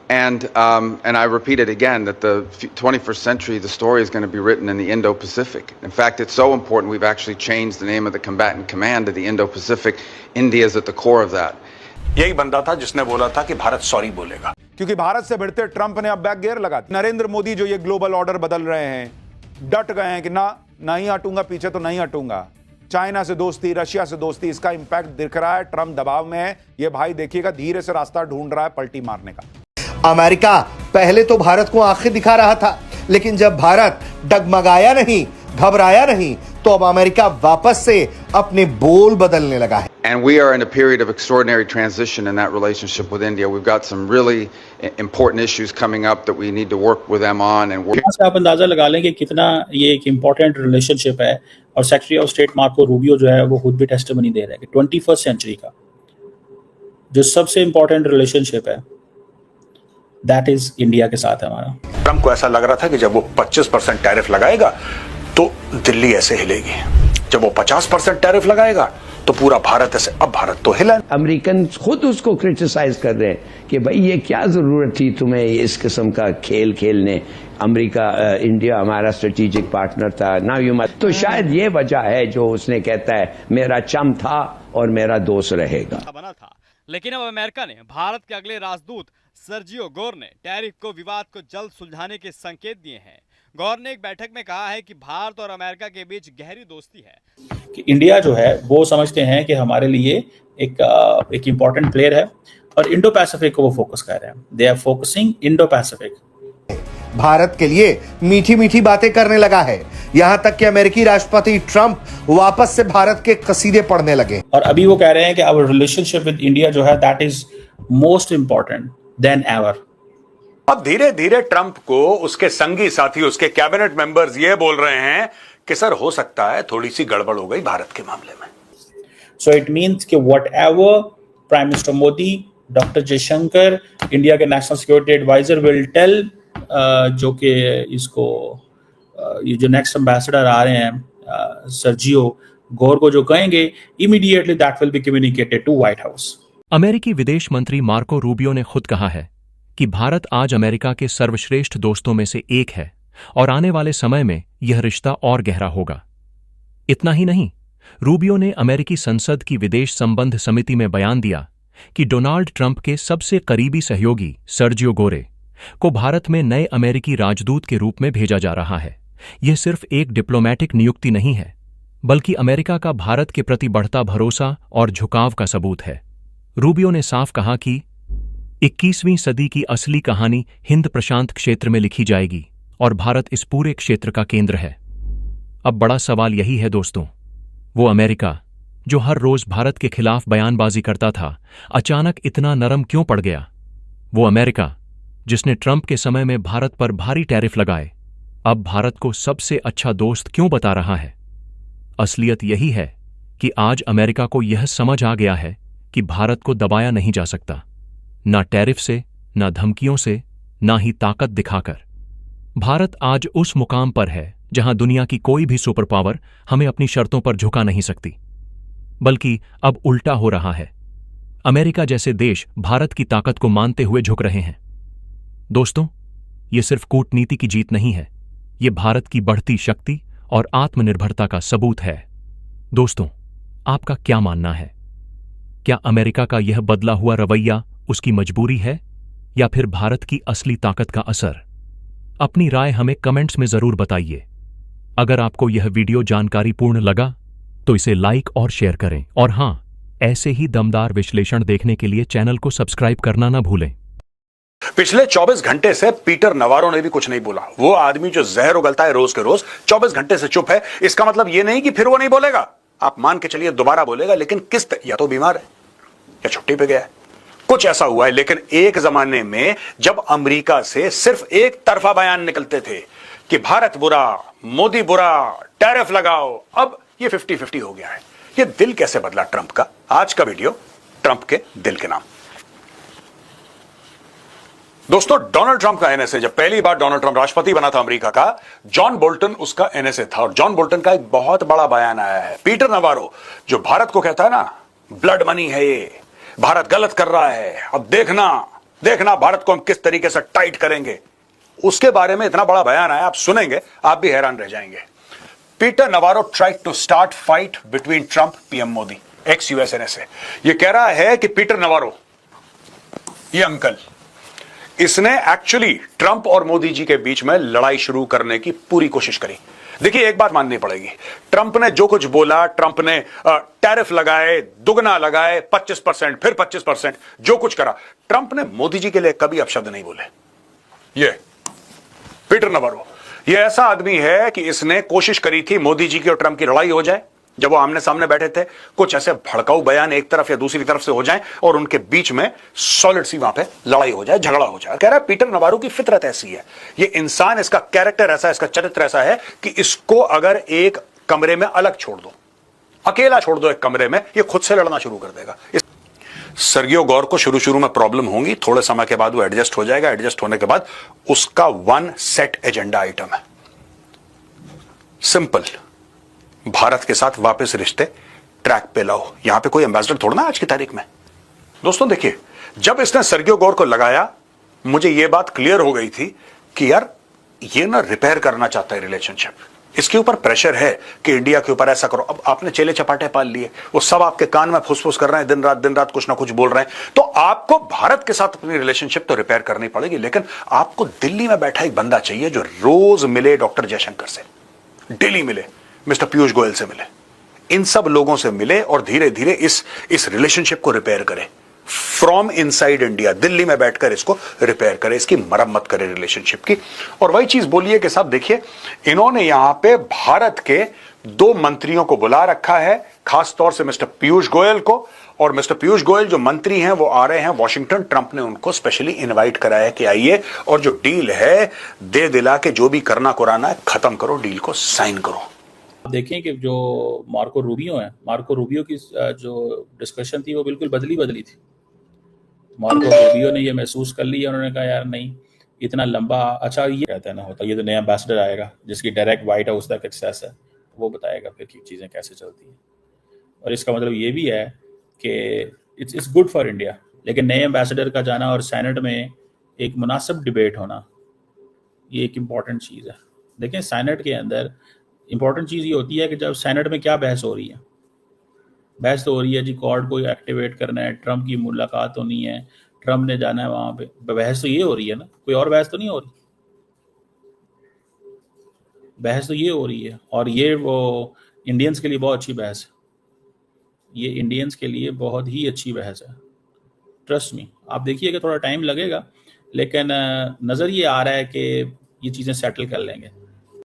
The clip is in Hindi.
And I repeat it again that the 21st century, the story is going to be written in the Indo-Pacific. In fact, it's so important we've actually changed the name of the combatant command to the Indo-Pacific. India is at the core of that. यही बंदा था जिसने बोला था कि भारत सॉरी बोलेगा, क्योंकि भारत से भिड़ते ट्रंप ने अब बैक गियर लगा। नरेंद्र मोदी जो ये ग्लोबल ऑर्डर बदल रहे हैं, डट गए हैं कि ना नहीं हटूंगा, पीछे तो नहीं हटूंगा। चाइना से दोस्ती, रशिया से दोस्ती, इसका इंपैक्ट दिख रहा है। ट्रंप दबाव में है। ये भाई देखिएगा धीरे से रास्ता ढूंढ रहा है पलटी मारने का। अमेरिका पहले तो भारत को आंखें दिखा रहा था, लेकिन जब भारत डगमगाया नहीं, घबराया नहीं, तो अब अमेरिका वापस से अपने बोल बदलने लगा है। And we are in a period of extraordinary transition in that relationship with India. We've got some really important issues coming up that we need to work with them on. And यहाँ से आप अंदाजा लगा लें कि कितना ये एक इम्पोर्टेंट रिलेशनशिप है। और secretary of state Marco Rubio जो है वो खुद भी टेस्टिमनी दे रहे हैं कि 21st सेंचुरी का जो सबसे इम्पोर्टेंट रिलेशनशिप है दैट इज इंडिया के साथ है हमारा। ट्रंप को ऐसा लग रहा था कि जब वो 25% टैरिफ लगाएगा तो दिल्ली ऐसे हिलेगी, जब वो 50% टैरिफ लगाएगा तो पूरा भारत ऐसे। अब भारत तो हिला। अमेरिकन खुद उसको क्रिटिसाइज कर रहे हैं कि भाई ये क्या जरूरत थी तुम्हें इस किस्म का खेल खेलने। अमेरिका इंडिया हमारा स्ट्रेटेजिक पार्टनर था, नाउ यू मस्ट। तो शायद ये वजह है जो उसने कहता है मेरा चम था और मेरा दोस्त रहेगा। बना था, लेकिन अब अमेरिका ने भारत के अगले राजदूत सर्जियो गोर ने टैरिफ को विवाद को जल्द सुलझाने के संकेत दिए हैं। गौर ने एक बैठक में कहा है कि भारत और अमेरिका के बीच गहरी दोस्ती है कि इंडिया जो है वो समझते हैं कि हमारे लिए एक इम्पोर्टेंट प्लेयर है और इंडो पैसिफिक को वो फोकस कर रहे हैं। They are focusing Indo Pacific. Bharat के लिए मीठी मीठी बातें करने लगा है, यहां तक कि अमेरिकी राष्ट्रपति ट्रंप वापस से भारत के कसीदे पढ़ने लगे। और अभी वो कह रहे हैं कि आवर रिलेशनशिप विद इंडिया जो है that is most important then ever. अब धीरे धीरे ट्रंप को उसके संगी साथी, उसके कैबिनेट मेंबर्स ये बोल रहे हैं कि सर हो सकता है थोड़ी सी गड़बड़ हो गई भारत के मामले में। सो इट मींस कि whatever prime minister Modi, doctor Jaishankar, India के national security adviser will tell जो कि इसको ये जो नेक्स्ट एम्बेसडर आ रहे हैं सर्जियो गोर को जो कहेंगे, immediately that will be communicated to White House. अमेरिकी विदेश मंत्री मार्को रूबियो ने खुद कहा है कि भारत आज अमेरिका के सर्वश्रेष्ठ दोस्तों में से एक है और आने वाले समय में यह रिश्ता और गहरा होगा। इतना ही नहीं, रूबियो ने अमेरिकी संसद की विदेश संबंध समिति में बयान दिया कि डोनाल्ड ट्रंप के सबसे करीबी सहयोगी सर्जियो गोरे को भारत में नए अमेरिकी राजदूत के रूप में भेजा जा रहा है। यह सिर्फ एक डिप्लोमैटिक नियुक्ति नहीं है, बल्कि अमेरिका का भारत के प्रति बढ़ता भरोसा और झुकाव का सबूत है। रूबियो ने साफ कहा कि 21वीं सदी की असली कहानी हिंद प्रशांत क्षेत्र में लिखी जाएगी और भारत इस पूरे क्षेत्र का केंद्र है। अब बड़ा सवाल यही है दोस्तों, वो अमेरिका जो हर रोज भारत के खिलाफ बयानबाजी करता था, अचानक इतना नरम क्यों पड़ गया? वो अमेरिका जिसने ट्रंप के समय में भारत पर भारी टैरिफ लगाए, अब भारत को सबसे अच्छा दोस्त क्यों बता रहा है? असलियत यही है कि आज अमेरिका को यह समझ आ गया है कि भारत को दबाया नहीं जा सकता, ना टैरिफ से, ना धमकियों से, ना ही ताकत दिखाकर। भारत आज उस मुकाम पर है जहां दुनिया की कोई भी सुपर पावर हमें अपनी शर्तों पर झुका नहीं सकती, बल्कि अब उल्टा हो रहा है। अमेरिका जैसे देश भारत की ताकत को मानते हुए झुक रहे हैं। दोस्तों, ये सिर्फ कूटनीति की जीत नहीं है, ये भारत की बढ़ती शक्ति और आत्मनिर्भरता का सबूत है। दोस्तों, आपका क्या मानना है? क्या अमेरिका का यह बदला हुआ रवैया उसकी मजबूरी है या फिर भारत की असली ताकत का असर? अपनी राय हमें कमेंट्स में जरूर बताइए। अगर आपको यह वीडियो जानकारीपूर्ण लगा तो इसे लाइक और शेयर करें, और हां, ऐसे ही दमदार विश्लेषण देखने के लिए चैनल को सब्सक्राइब करना ना भूलें। पिछले 24 घंटे से पीटर नवारो ने भी कुछ नहीं बोला। वो आदमी जो जहर उगलता है रोज के रोज 24 घंटे से चुप है। इसका मतलब ये नहीं कि फिर वो नहीं बोलेगा, आप मान के चलिए दोबारा बोलेगा, लेकिन या तो बीमार है या छुट्टी पे गया है, कुछ ऐसा हुआ है। लेकिन एक जमाने में जब अमेरिका से सिर्फ एक तरफा बयान निकलते थे कि भारत बुरा, मोदी बुरा, टैरिफ लगाओ, अब ये 50-50 हो गया है। ये दिल कैसे बदला ट्रंप का? आज का वीडियो ट्रंप के दिल के नाम। दोस्तों, डोनाल्ड ट्रंप का एनएसए, जब पहली बार डोनाल्ड ट्रंप राष्ट्रपति बना था अमेरिका का, जॉन बोल्टन उसका एनएसए था, और जॉन बोल्टन का एक बहुत बड़ा बयान आया है। पीटर नवारो जो भारत को कहता है ना, ब्लड मनी है ये, भारत गलत कर रहा है, अब देखना देखना भारत को हम किस तरीके से टाइट करेंगे। उसके बारे में इतना बड़ा बयान आया, आप सुनेंगे आप भी हैरान रह जाएंगे। Peter Navarro tried to start fight between Trump PM Modi, ex यूएसएनएस। ये कह रहा है कि पीटर नवारो, ये अंकल, इसने एक्चुअली ट्रंप और मोदी जी के बीच में लड़ाई शुरू करने की पूरी कोशिश करी। देखिए एक बात माननी पड़ेगी, ट्रंप ने जो कुछ बोला, ट्रंप ने टैरिफ लगाए, दुगना लगाए, 25%, फिर 25%, जो कुछ करा, ट्रंप ने मोदी जी के लिए कभी अपशब्द नहीं बोले। ये पीटर नवारो, ये ऐसा आदमी है कि इसने कोशिश करी थी मोदी जी की और ट्रंप की लड़ाई हो जाए, जब वो आमने सामने बैठे थे, कुछ ऐसे भड़काऊ बयान एक तरफ या दूसरी तरफ से हो जाएं और उनके बीच में सॉलिड सी वहां पे लड़ाई हो जाए, झगड़ा हो जाए। कह रहा है पीटर नवारो की फितरत ऐसी है, ये इंसान, इसका कैरेक्टर ऐसा है, इसका चरित्र ऐसा है कि इसको अगर एक कमरे में अलग छोड़ दो, अकेला छोड़ दो एक कमरे में, ये खुद से लड़ना शुरू कर देगा। सर्गियो गौर को शुरू शुरू में प्रॉब्लम होंगी, थोड़े समय के बाद वो एडजस्ट हो जाएगा। एडजस्ट होने के बाद उसका वन सेट एजेंडा आइटम है, सिंपल, भारत के साथ वापस रिश्ते ट्रैक पे लाओ। यहां पे कोई एम्बेसडर थोड़ा ना आज की तारीख में। दोस्तों देखिए, जब इसने सर्गियो गौर को लगाया, मुझे यह बात क्लियर हो गई थी कि यार ये ना रिपेयर करना चाहता है रिलेशनशिप, इसके ऊपर प्रेशर है कि इंडिया के ऊपर ऐसा करो। अब आपने चेले चपाटे पाल लिए, वो सब आपके कान में फुसफुस कर रहे हैं, दिन रात कुछ ना कुछ बोल रहे हैं, तो आपको भारत के साथ अपनी रिलेशनशिप तो रिपेयर करनी पड़ेगी, लेकिन आपको दिल्ली में बैठा एक बंदा चाहिए जो रोज मिले डॉक्टर जयशंकर से, डेली मिले, मिस्टर पीयूष गोयल से मिले, इन सब लोगों से मिले और धीरे धीरे इस रिलेशनशिप को रिपेयर करे फ्रॉम इनसाइड इंडिया, दिल्ली में बैठकर इसको रिपेयर करे, इसकी मरम्मत करे रिलेशनशिप की। और वही चीज बोलिए कि साहब देखिए, इन्होंने यहां पे भारत के 2 मंत्रियों को बुला रखा है, खास तौर से मिस्टर पीयूष गोयल को, और मिस्टर पीयूष गोयल जो मंत्री हैं वो आ रहे हैं वॉशिंगटन। ट्रंप ने उनको स्पेशली इनवाइट कराया है कि आइए और जो डील है दे दिला के जो भी करना कुराना है खत्म करो, डील को साइन करो। देखें कि जो मार्को रूबियो है, मार्को रूबियो की जो डिस्कशन थी वो बिल्कुल बदली थी। मार्को रूबियो ने ये महसूस कर लिया, उन्होंने कहा यार नहीं, इतना लंबा, अच्छा ये कहता है ना होता, ये तो नया एम्बेसडर आएगा जिसकी डायरेक्ट व्हाइट हाउस तक एक्सेस है, वो बताएगा फिर कि चीज़ें कैसे चलती हैं। और इसका मतलब ये भी है कि इट्स गुड फॉर इंडिया, लेकिन नए एम्बेसडर का जाना और सेनेट में एक मुनासिब डिबेट होना, ये एक इम्पॉर्टेंट चीज़ है। देखें सेनेट के अंदर इंपॉर्टेंट चीज़ ये होती है कि जब सेनेट में क्या बहस हो रही है, बहस तो हो रही है जी कोर्ट को एक्टिवेट करना है, ट्रंप की मुलाकात होनी है, ट्रंप ने जाना है वहाँ पे, बहस तो ये हो रही है ना, कोई और बहस तो नहीं हो रही, बहस तो ये हो रही है। और ये वो इंडियंस के लिए बहुत अच्छी बहस है, ये इंडियंस के लिए बहुत ही अच्छी बहस है, ट्रस्ट मी। आप देखिए कि थोड़ा टाइम लगेगा, लेकिन नज़र ये आ रहा है कि ये चीज़ें सेटल कर लेंगे।